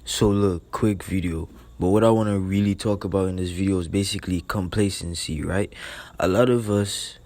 So look, quick video. But what I want to really talk about in this video is basically complacency, right? A lot of us,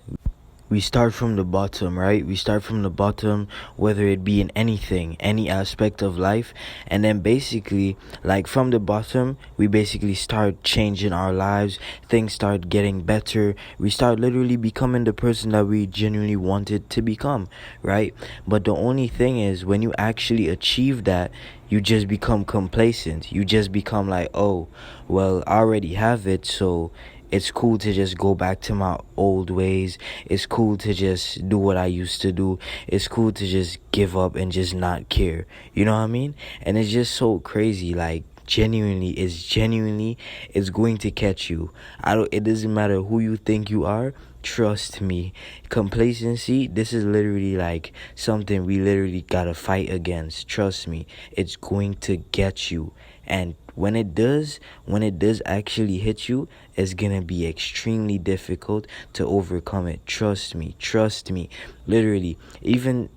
we start from the bottom, right? We start from the bottom, whether it be in anything, any aspect of life. And then basically, like from the bottom, we basically start changing our lives. Things start getting better. We start literally becoming the person that we genuinely wanted to become, right? But the only thing is, when you actually achieve that, you just become complacent. You just become like, oh, well, I already have it, so it's cool to just go back to my old ways. It's cool to just do what I used to do. It's cool to just give up and just not care. You know what I mean? And it's just so crazy. Like, genuinely, it's going to catch you. It doesn't matter who you think you are. Trust me. Complacency, this is literally like something we literally gotta fight against. Trust me. It's going to get you. And when it does actually hit you, it's gonna be extremely difficult to overcome it. Trust me. Literally, even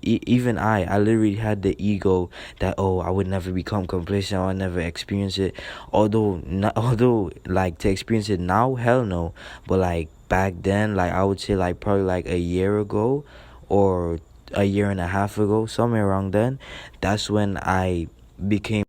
I literally had the ego that, oh, I would never become complacent, I would never experience it. Although like, to experience it now, hell no. But like back then, like I would say like probably like a year ago or a year and a half ago, somewhere around then, that's when I became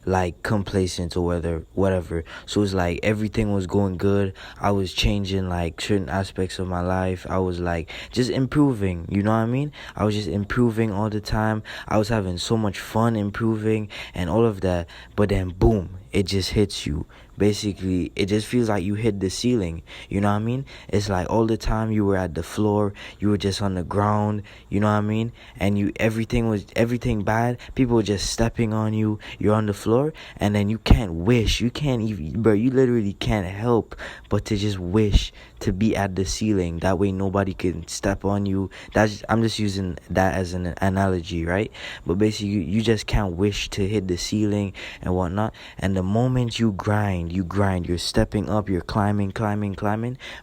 like complacent or whatever. So it's like everything was going good. I was changing like certain aspects of my life. I was like just improving, you know what I mean? I was just improving all the time. I was having so much fun improving and all of that. But then boom, it just hits you. Basically, it just feels like you hit the ceiling. You know what I mean? It's like all the time you were at the floor, you were just on the ground, you know what I mean? And everything bad. People were just stepping on you. You're on the floor, and then you can't even, bro, you literally can't help but to just wish to be at the ceiling. That way nobody can step on you. I'm just using that as an analogy, right? But basically, you just can't wish to hit the ceiling and whatnot. And the moment you grind, you're stepping up, you're climbing,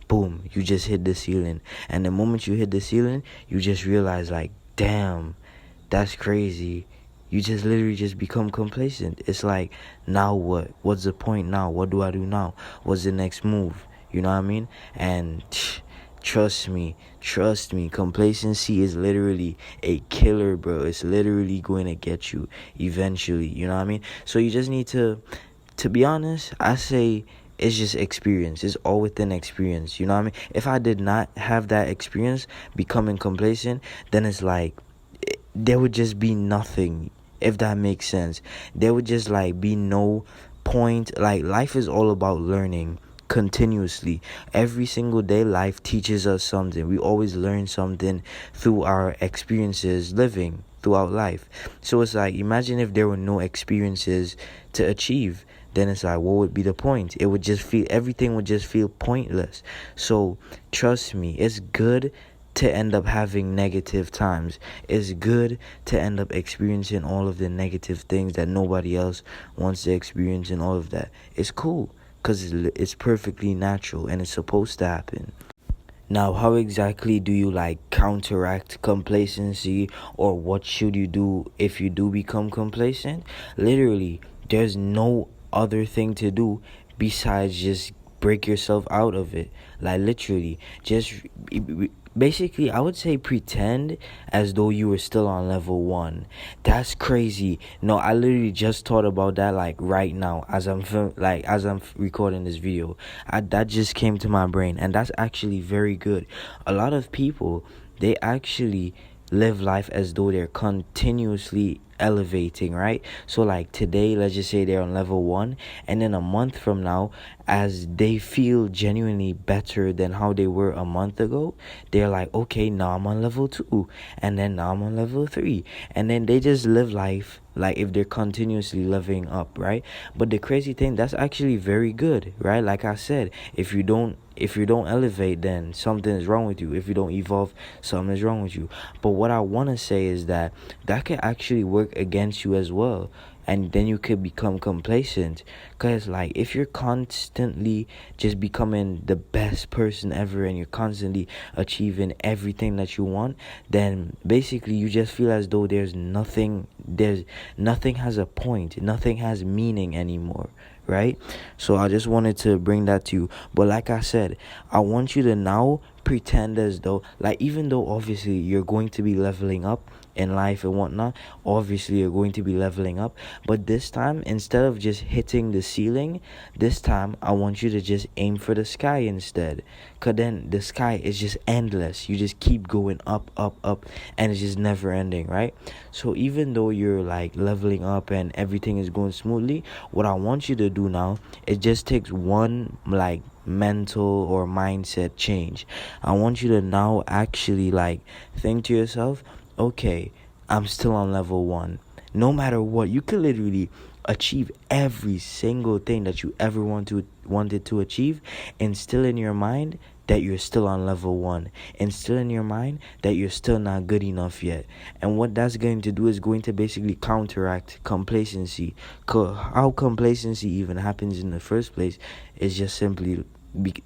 boom, you just hit the ceiling. And the moment you hit the ceiling, you just realize like, damn, that's crazy. You just literally just become complacent. It's like, now what? What's the point now? What do I do now? What's the next move? You know what I mean? And trust me, complacency is literally a killer, bro. It's literally going to get you eventually. You know what I mean? So you just need to be honest, I say it's just experience. It's all within experience. You know what I mean? If I did not have that experience becoming complacent, then it's like there would just be nothing, if that makes sense. There would just like be no point. Like, life is all about learning continuously. Every single day, life teaches us something. We always learn something through our experiences living throughout life. So it's like, imagine if there were no experiences to achieve. Then it's like, what would be the point? Everything would just feel pointless. So trust me, it's good to end up having negative times. It's good to end up experiencing all of the negative things that nobody else wants to experience, and all of that. It's cool, because it's perfectly natural and it's supposed to happen. Now, how exactly do you like counteract complacency, or what should you do if you do become complacent? Literally, there's no other thing to do besides just break yourself out of it. Like, literally, just basically, I would say pretend as though you were still on level 1. That's crazy. No, I literally just thought about that like right now as I'm recording this video. That just came to my brain, and that's actually very good. A lot of people, they actually live life as though they're continuously elevating, right? So like today, let's just say they're on level 1, and then a month from now, as they feel genuinely better than how they were a month ago, they're like, okay, now I'm on level 2, and then now I'm on level 3, and then they just live life like if they're continuously leveling up, right? But the crazy thing, that's actually very good, right? Like I said, if you don't elevate, then something is wrong with you. If you don't evolve, something is wrong with you. But what I want to say is that could actually work against you as well. and then you could become complacent. Because like if you're constantly just becoming the best person ever and you're constantly achieving everything that you want, then basically you just feel as though there's nothing has a point, nothing has meaning anymore, right? So I just wanted to bring that to you. But like I said, I want you to now pretend as though, like, even though obviously you're going to be leveling up in life and whatnot, obviously you're going to be leveling up, but this time, instead of just hitting the ceiling, this time I want you to just aim for the sky instead. Because then the sky is just endless. You just keep going up, up, up, and it's just never ending, right? So even though you're like leveling up and everything is going smoothly, what I want you to do now, it just takes one like mental or mindset change. I want you to now actually like think to yourself, okay, I'm still on level 1. No matter what, you could literally achieve every single thing that you ever wanted to achieve, and still in your mind that you're still on level 1, and still in your mind that you're still not good enough yet. And what that's going to do is going to basically counteract complacency. How complacency even happens in the first place is just simply,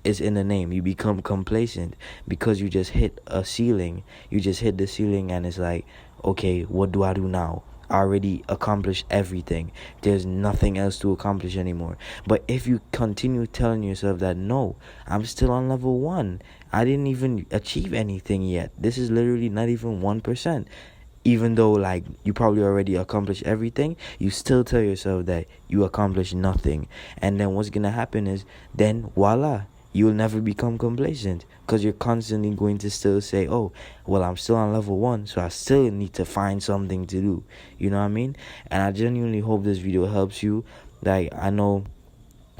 it's in the name. You become complacent because you just hit a ceiling. You just hit the ceiling and it's like, okay, what do I do now? I already accomplished everything. There's nothing else to accomplish anymore. But if you continue telling yourself that, no, I'm still on level 1, I didn't even achieve anything yet, this is literally not even 1%, even though like you probably already accomplished everything, you still tell yourself that you accomplished nothing. And then what's gonna happen is, then voila, you'll never become complacent, because you're constantly going to still say, oh, well, I'm still on level 1, so I still need to find something to do. You know what I mean? And I genuinely hope this video helps you. Like, I know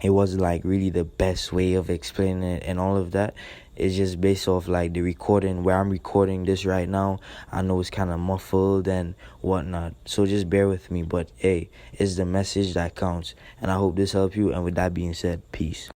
it wasn't like really the best way of explaining it and all of that. It's just based off like the recording, where I'm recording this right now. I know it's kind of muffled and whatnot, so just bear with me. But hey, it's the message that counts, and I hope this helped you. And with that being said, peace.